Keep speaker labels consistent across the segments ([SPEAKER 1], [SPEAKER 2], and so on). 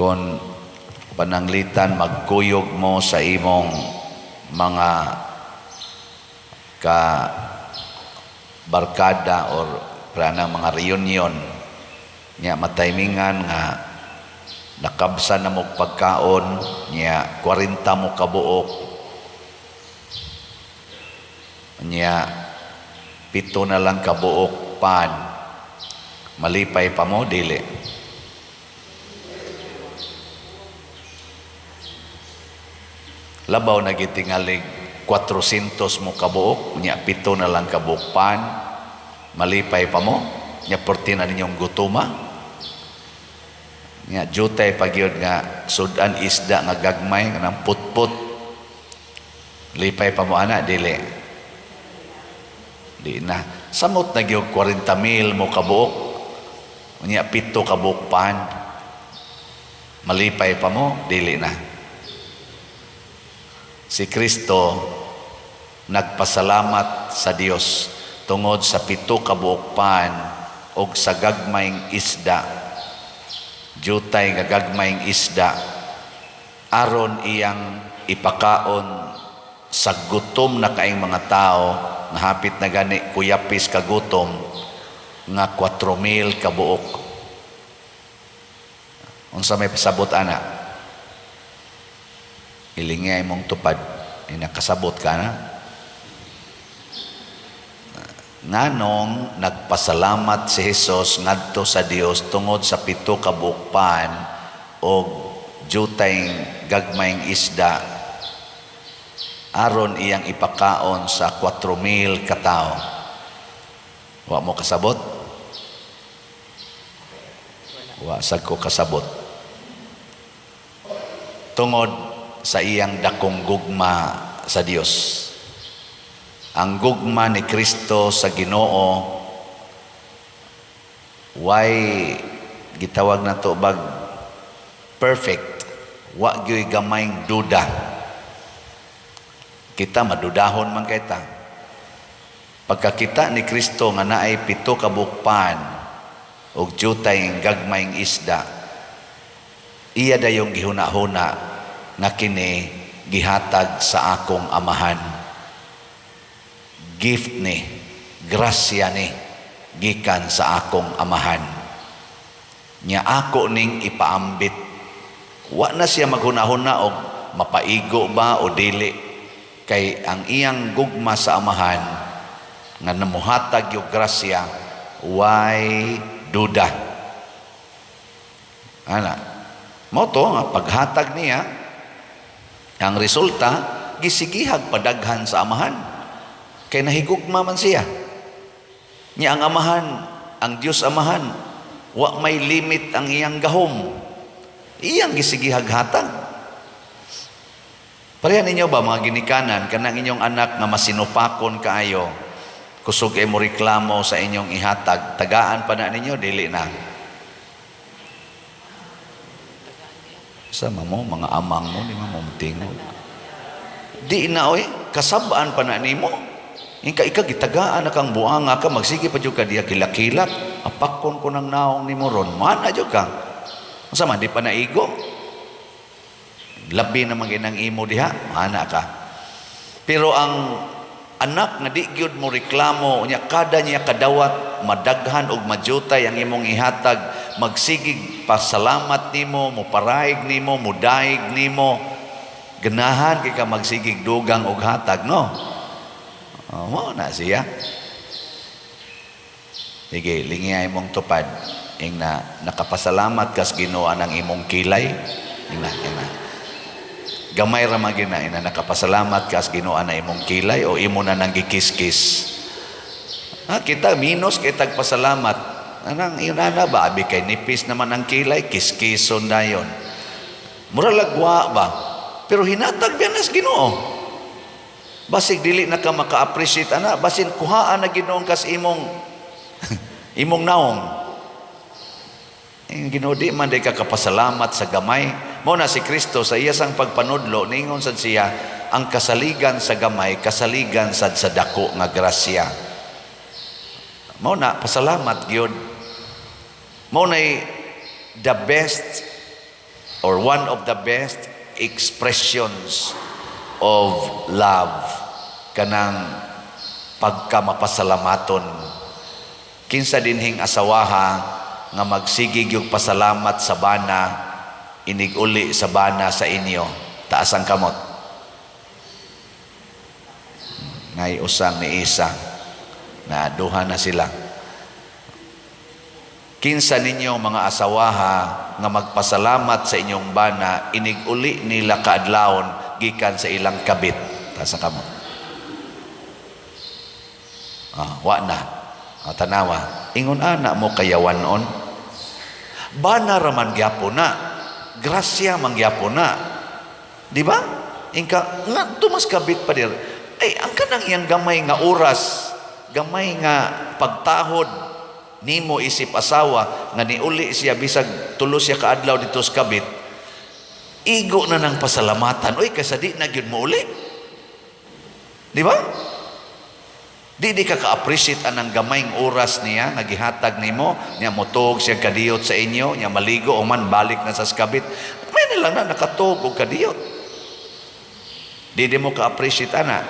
[SPEAKER 1] Kung pananglitan magkuyog mo sa imong mga ka barkada or pranang mga reunion nya mataymingan nga nakabsa na mo pagkaon nya 40 mo kabuok nya 7 na lang kabuok pan, malipay pa mo dili? Labaw na gitingalig 400 mo kabuok nya 7 na lang kabuok pan, malipay pa mo nya 40 na ninyong gutuma nya jutay pagyud nga sudan isda nga gagmay nga nang putput, lipay pa mo ana dili? Di na. Samot na gyud 40,000 mo kabuok nya 7 kabuok pan, malipay pa mo dili na? Si Kristo nagpasalamat sa Dios tungod sa 7 kabuok pan og sa gagmayng isda, jutay nga gagmayng isda, aron iyang ipakaon sa gutom na kaing mga tao nga hapit na gani kuyapis ka gutom nga 4,000 kabuok. Unsa may pasabot ana? Ilingay mong tupad, nakasabot ka na. Nganong nagpasalamat si Jesus ngadto sa Dios tungod sa 7 kabuok pan o jutay gagmayng isda aron iyang ipakaon sa 4,000 katao. Wa mo kasabot? Wa sad ko kasabot. Tungod sa iyang dakong gugma sa Dios. Ang gugma ni Kristo sa Ginoo why gitawag na to bag perfect, wa gyud gamayng duda. Kita madudahon man kita. Pagkakita ni Kristo nga naay 7 kabuok pan ug jutay gagmayng isda, iya dayong gihuna-huna nga kini gihatag sa akong amahan. Gift ni, grasya ni, gikan sa akong amahan. Nya ako ning ipaambit. Wa na siya maghuna-huna og mapaigo ba o dili. Kay ang iyang gugma sa amahan nga namuhatag yung grasya, why duda. Ana, mo to nga paghatag niya, ang resulta, gisigihag padaghan sa amahan. Kaya nahigugma man siya. Niya ang amahan, ang Diyos amahan, wa may limit ang iyang gahom. Iyang gisigihag hatag. Pareha ninyo ba mga ginikanan, kanang inyong anak nga masinupakon kaayo, kusog ay mo reklamo sa inyong ihatag, tagaan pa na ninyo, dili na. Sama mo, mga amang mo, di mo tingog. Di na, oy, kasabaan pa na ni mo. Ika gitagaan na kang buanga ka, magsige pa dyan ka diya kilakilat, apakon ko ng naong ni mo ron, mana dyan ka. Masama, di pa naigo. Labi na manginang imo diha, mana ka. Pero ang anak nga di gyud mo reklamo, nya kada niya kadawat, madaghan og majutay ang imong ihatag, magsigig pasalamat nimo, muparaig nimo, mudaig nimo, ganahan kay ka magsigig dugang og hatag, no? Mo na siya. Sige, lingay mong tupad. Ing na nakapasalamat kas Ginoo anang imong kilay. Ing na. Gamay ra man gina ina nakapasalamat kas Ginoo ana imong kilay o imo na nang gikis-kis. Kita minus kay tagpasalamat. Anang inana ba abi kay nipis naman ang kilay, kiskison dayon. Mura lagwa ba? Pero hinatag biyanas Ginoo. Basig dili na ka maka-appreciate ana, basin kuhaan na Ginoong kas imong imong naong. Ang Ginoo di man day ka kapasalamat sa gamay. Mao na si Kristo sa iya sang pagpanudlo ningon sad siya ang kasaligan sa gamay, kasaligan sad sa dako nga grasya. Mao na pasalamat gyud. Mao na the best or one of the best expressions of love kanang pagkamapasalamaton. Kinsa dinhing asawaha nga magsigig yung pasalamat sa bana, iniguli sa bana sa inyo, taas ang kamot. Ngay usang ni isa na duha na sila. Kinsa ninyo mga asawaha nga magpasalamat sa inyong bana, iniguli nila kaadlawon gikan sa ilang kabit. Taas ang kamot. Wa na. Tanawa. Ingon ana mo kayawanon. Bana raman gyapon na. Grasya man gyapon na. Di ba? Ingka nga tumas kabit pa dir. Ay ang kanang iyang gamay nga oras, gamay nga pagtahod nimo isip asawa nga niuli siya bisag tulo siya kaadlaw dito sa kabit. Igo na ng pasalamatan. Uy kasadi na gyud mo uli. Di ba? Di ka ka-appreciate anang gamayng oras niya, nagihatag nimo, niya motog siya kadiyot sa inyo, niya maligo o man balik na sa skabit. May nilang na nakatog o kadiyot. Di mo ka-appreciate ana.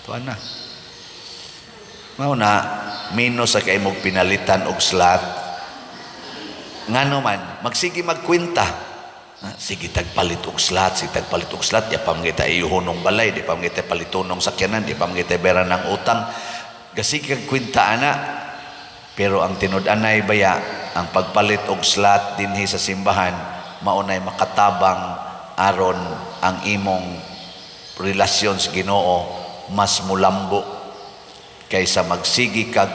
[SPEAKER 1] Tuan na. Mao na, minus sa kay mong pinalitan og slot. Ngano man, magsige magkwenta. Sige tagpalit og slot, ya pamangita iyuhonong balay, di pamangita palitonong sakyanan, di pamangita bera ng utang. Gasig kwenta ana. Pero ang tinud-anay baya, ang pagpalit og slot dinhi sa simbahan, maunay makatabang aron ang imong relasyon sa Ginoo mas mulambo kaysa magsigi kag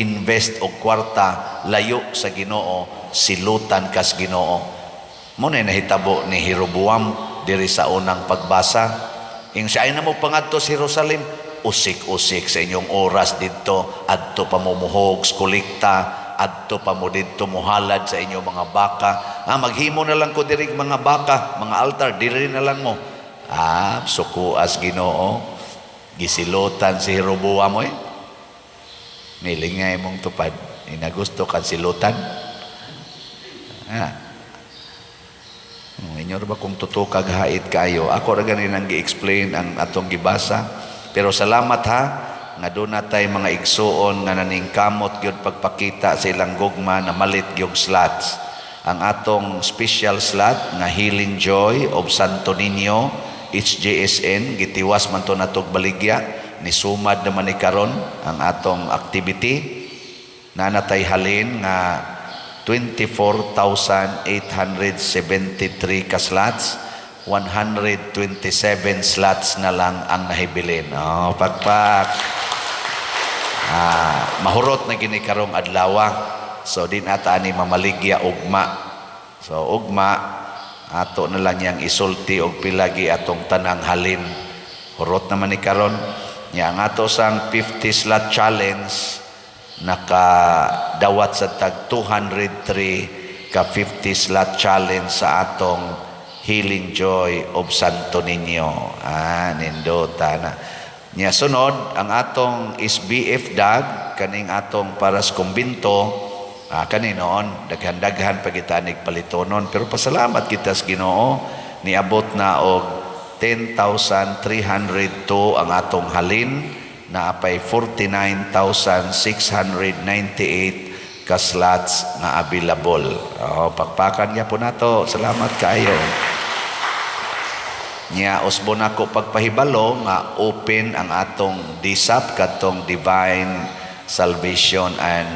[SPEAKER 1] invest og kwarta layo sa Ginoo, silutan kas Ginoo. Muna nahitabo ni Jeroboam diri sa unang pagbasa. Ing siya ay na mo pangadto sa Jerusalem, usik-usik sa inyong oras didto, adto pa mo muhog, kolekta, adto pa mo didto muhalad sa inyong mga baka. Maghimo na lang ko diri mga baka, mga altar, diri na lang mo. Sukuas Ginoo, gisilutan si Jeroboam oy. Nilingay mong tupad, inagusto kan silutan. Inyo ba kung totoo kag hait kayo? Ako ra ganin ang gi-explain ang atong gibasa. Pero salamat ha nga doon natay mga igsuon nga naningkamot gyud pagpakita sa ilang gugma na malit gyud slots. Ang atong special slot nga Healing Joy of Santo Niño HJSN gitiwas man to natog baligya ni sumad naman ni karon ang atong activity na natay halin nga 24,873 ka slots, 127 slots na lang ang nahibilin. Pagpak. Mahurot na gini karong adlaw. So din ata ni mamaligya ugma. So ugma ato na lang yang isulti og pilagi atong tanang halin. Hurot naman ni karon. Yang ato sang 50 slot challenge nakadawat sa tag 203 ka 50 slot challenge sa atong Healing Joy of Santo Niño. Nindota na. Nya sunod ang atong SBF dag kaning atong paras kumbinto kaninoon daghan-daghan pagitanig palitonon pero pasalamat kita sa Ginoo niabot na og 10,302 ang atong halin na apay 49,698 ka slots na available. Pagpakan niya po nato. Salamat kayo. Nya usbo nako pagpahibalo nga open ang atong DSAP katong Divine Salvation and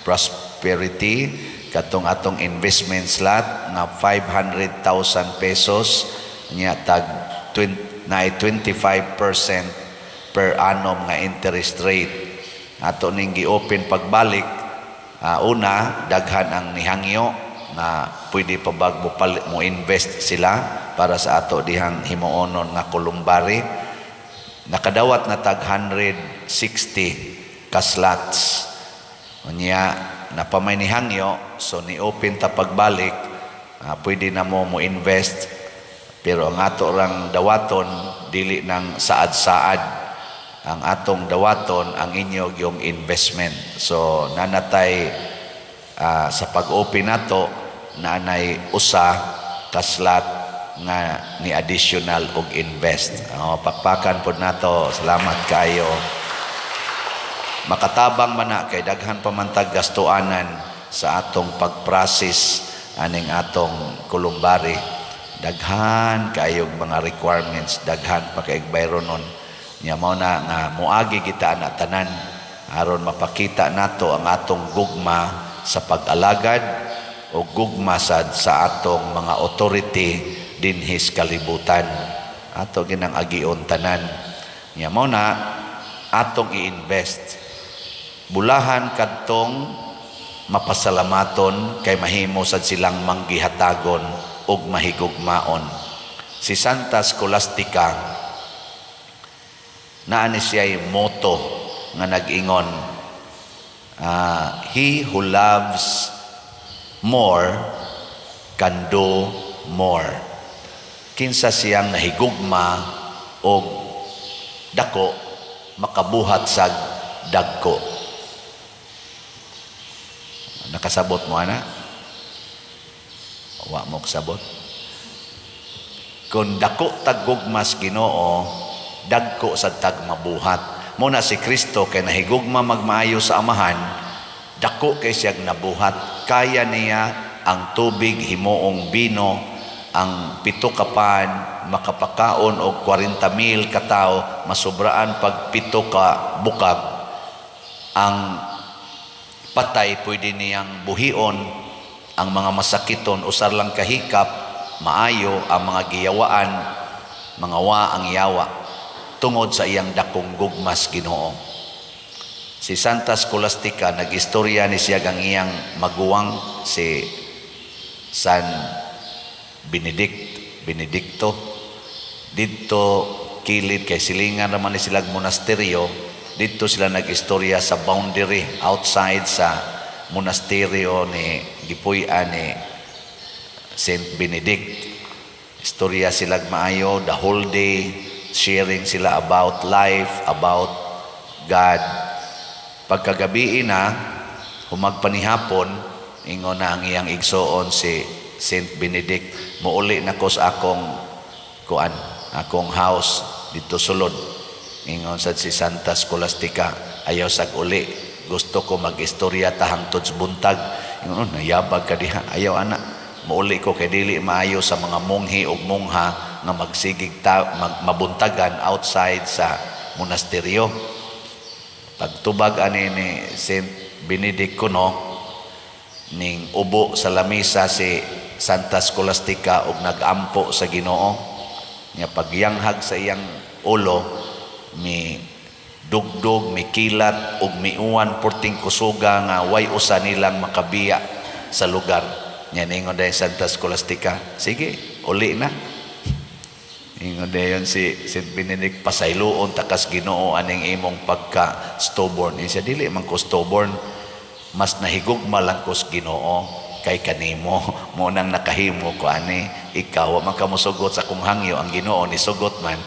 [SPEAKER 1] Prosperity katong atong investment slot nga 500,000 pesos nya tag 25% per annum nga interest rate. Ato ning gi-open pagbalik, una daghan ang nihangyo na pwede pa bag mo invest sila para sa ato dihang himuonon nga kulumbari. Nakadawat na tag 160 ka slots. Unya napamay nihangyo, so ni-open ta pagbalik, pwede na mo invest. Pero ang ato rang dawaton dili nang saad-saad. Ang atong dawaton ang inyo yung investment. So nanatay sa pag-open nato na nay usa kaslat nga ni additional og invest. Pakpakan pod nato. Salamat kayo. Makatabang man na kay daghan pa man tag gastuanan sa atong pag-process aning atong kulumbari. Daghan kayong mga requirements, daghan pa kay bayronon. Nya mao na nga muagi kita na tanan aron mapakita nato ang atong gugma sa pag-alagad o gugma sa atong mga authority dinhis kalibutan. Ato ginang agion tanan. Nya mao na atong i-invest. Bulahan kadtong mapasalamaton kay mahimo sad silang manggihatagon ug mahigugmaon. Si Santa Scholastica naa ni siya'y motto nga nag-ingon, he who loves more can do more. Kinsa siyang nahigugma og dako makabuhat sa dagko. Nakasabot mo ana? Wa mo kasabot. Kung dako taggugmas Ginoo, dagko sa tag mabuhat. Muna si Kristo kay nahigugma magmaayo sa amahan, dako kay siyag nabuhat. Kaya niya ang tubig himuong bino, ang 7 kapan makapakaon og 40,000 katao, masubraan pag 7 ka bukag. Ang patay pwede niyang buhion, ang mga masakiton usar lang kahikap, maayo ang mga giyawaan, mga wa ang yawa tungod sa iyang dakong gugmas Ginoo. Si Santa Scholastica nag-istorya ni siya ang iyang maguwang si San Benedicto dito kilid kay silingan naman ni silang monasteryo. Dito sila nag-istorya sa boundary outside sa monasteryo ni gipuy-an ni Saint Benedict. Istorya sila maayo the whole day, sharing sila about life, about God. Pagkagabi na humagpanihapon, ingon na ang iyang igsoon si Saint Benedict, muuli na ko sa akong house dito sulod. Ingon sad si Santa Scholastica, ayaw sag uli, gusto ko mag-istorya ta hangtod sa buntag. Ingon, nayabag ka diha, ayaw ana, muuli ko kay dili maayo sa mga monghi o mongha nga magsigig mabuntagan outside sa monasteryo. Pagtubag ani ni Saint Benedict kuno, ning ubo sa lamisa si Santa Scholastica og nagampo sa Ginoo. Nya pagyanghag sa iyang ulo, mi dugdog, mi kilat ug miuwan porting kusuga nga way usa nilang makabiya sa lugar. Nya ningon day Santa Scholastica, sige, uli na. Ingon dayon si Saint Benedict, pasayloon takas Ginoo aning imong pagka stubborn. Siya dili man ko stubborn, mas nahigugma lang ko sa Ginoo kay kanimo mo nang nakahimo ko ani. Ikaw man ka mosugot sa kung hangyo, ang Ginoo ni sugot man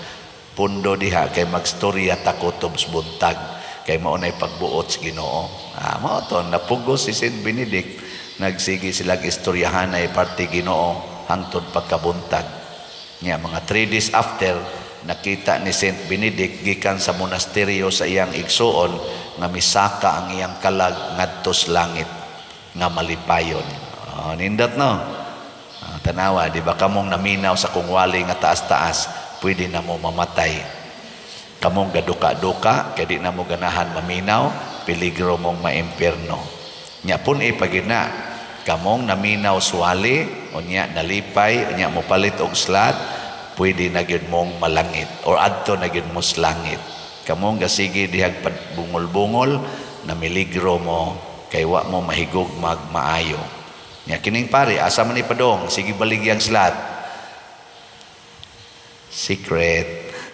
[SPEAKER 1] pundo diha kay magstorya takotob sa buntag kay mao nay pagbuot sa Ginoo. Mao to napugos si Saint Benedict, nagsige sila istoryahan ay parte Ginoo hangtod pagkabuntag. Nya mga 3 days after, nakita ni Saint Benedict gikan sa monasteryo sa iyang igsuon nga misaka ang iyang kalag ngadto sa langit nga malipayon. Nindot no. Tanawa, di ba kamong naminaw sa kungwali nga taas-taas, pwede na mo mamatay. Kamong gaduka-duka, kaya di na mo ganahan maminaw, peligro mong maimperno. Nya pun pagina, kamong naminaw suwali, o nya nalipay, o nya mo palit og slat, pwede na gyud mong malangit, or adto na gyud mo sa langit. Kamong gasige dihag bungol-bungol, na miligro mo, kay wa mo mahigog magmaayo. Nya kining pare, asa man ipadong, sige baligyang slat. Secret.